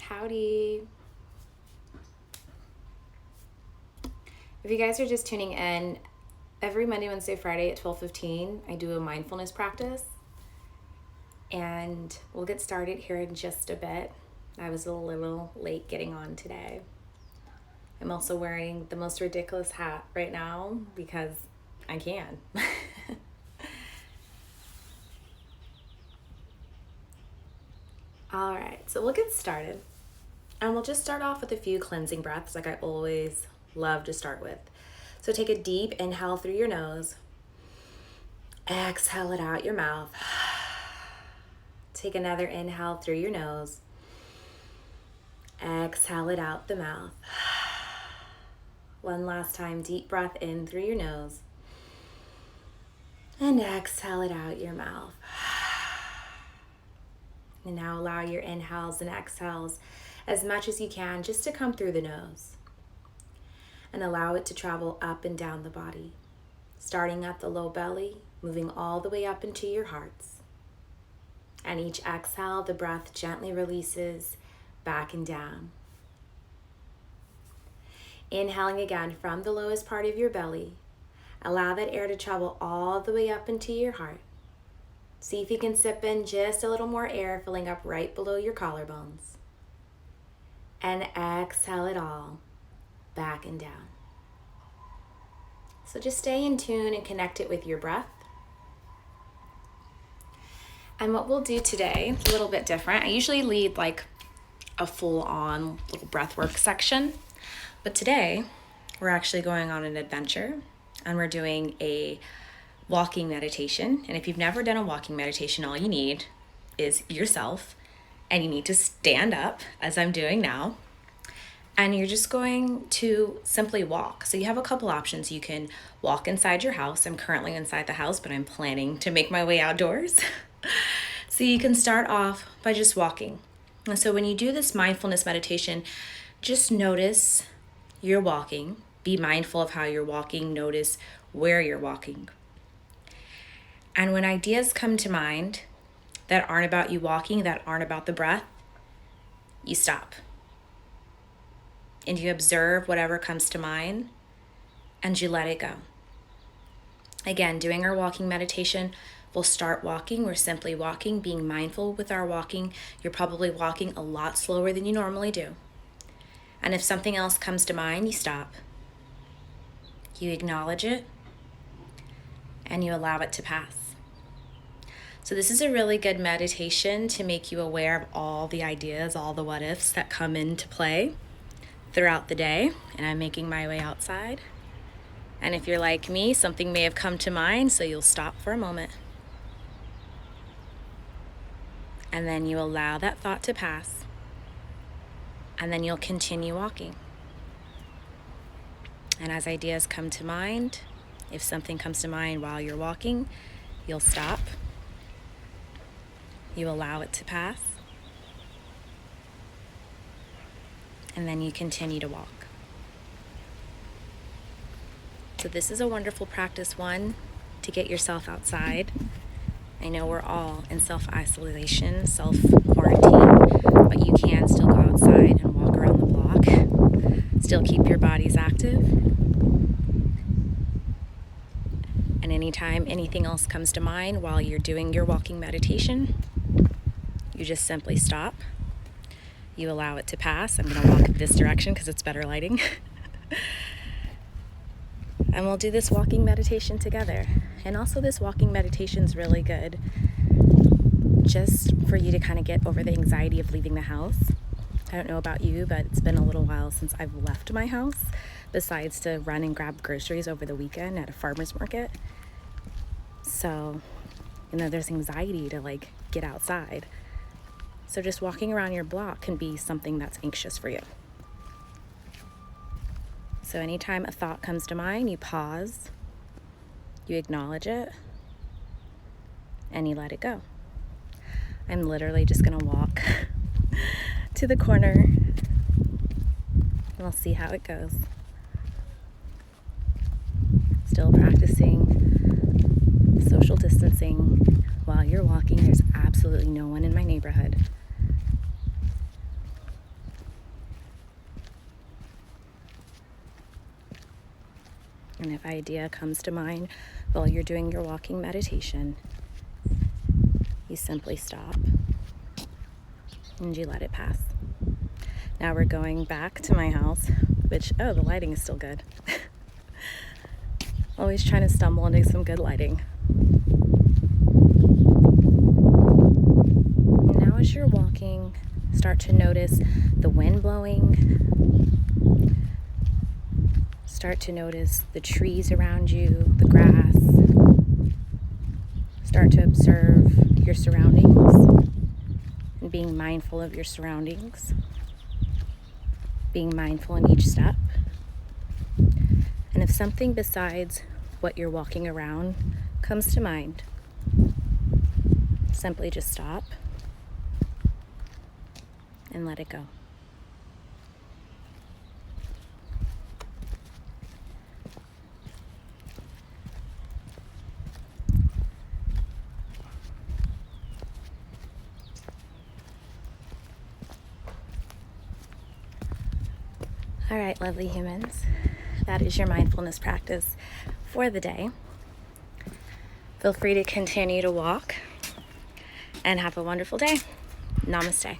Howdy. If you guys are just tuning in, every Monday, Wednesday, Friday at 12:15, I do a mindfulness practice. And we'll get started here in just a bit. I was a little late getting on today. I'm also wearing the most ridiculous hat right now because I can. All right, so we'll get started. And we'll just start off with a few cleansing breaths like I always love to start with. So take a deep inhale through your nose. Exhale it out your mouth. Take another inhale through your nose. Exhale it out the mouth. One last time, deep breath in through your nose. And exhale it out your mouth. And now allow your inhales and exhales as much as you can just to come through the nose. And allow it to travel up and down the body, starting at the low belly, moving all the way up into your hearts. And each exhale, the breath gently releases back and down. Inhaling again from the lowest part of your belly, allow that air to travel all the way up into your heart. See if you can sip in just a little more air, filling up right below your collarbones. And exhale it all back and down. So just stay in tune and connect it with your breath. And what we'll do today is a little bit different. I usually lead like a full-on little breathwork section, but today we're actually going on an adventure and we're doing a walking meditation. And if you've never done a walking meditation, all you need is yourself, and you need to stand up as I'm doing now. And you're just going to simply walk. So you have a couple options. You can walk inside your house. I'm currently inside the house, but I'm planning to make my way outdoors. So you can start off by just walking. And so when you do this mindfulness meditation, just notice you're walking. Be mindful of how you're walking. Notice where you're walking. And when ideas come to mind that aren't about you walking, that aren't about the breath, you stop. And you observe whatever comes to mind, and you let it go. Again, doing our walking meditation, we'll start walking. We're simply walking, being mindful with our walking. You're probably walking a lot slower than you normally do. And if something else comes to mind, you stop. You acknowledge it, and you allow it to pass. So this is a really good meditation to make you aware of all the ideas, all the what ifs that come into play throughout the day. And I'm making my way outside. And if you're like me, something may have come to mind, so you'll stop for a moment. And then you allow that thought to pass. And then you'll continue walking. And as ideas come to mind, if something comes to mind while you're walking, you'll stop. You allow it to pass. And then you continue to walk. So this is a wonderful practice, one, to get yourself outside. I know we're all in self-isolation, self-quarantine, but you can still go outside and walk around the block. Still keep your bodies active. And anytime anything else comes to mind while you're doing your walking meditation, you just simply stop. You allow it to pass. I'm going to walk this direction because it's better lighting. And we'll do this walking meditation together. And also this walking meditation is really good just for you to kind of get over the anxiety of leaving the house. I don't know about you, but it's been a little while since I've left my house, besides to run and grab groceries over the weekend at a farmer's market. So, there's anxiety to like get outside. So just walking around your block can be something that's anxious for you. So anytime a thought comes to mind, you pause, you acknowledge it, and you let it go. I'm literally just gonna walk to the corner, and we'll see how it goes. Still practicing social distancing while you're walking. There's absolutely no one in my neighborhood. And if an idea comes to mind while you're doing your walking meditation, you simply stop and you let it pass. Now we're going back to my house, which, oh, the lighting is still good. Always trying to stumble into some good lighting. Now as you're walking, start to notice the wind blowing. Start to notice the trees around you, the grass. Start to observe your surroundings and being mindful of your surroundings. Being mindful in each step. And if something besides what you're walking around comes to mind, simply just stop and let it go. All right, lovely humans, that is your mindfulness practice for the day. Feel free to continue to walk and have a wonderful day. Namaste.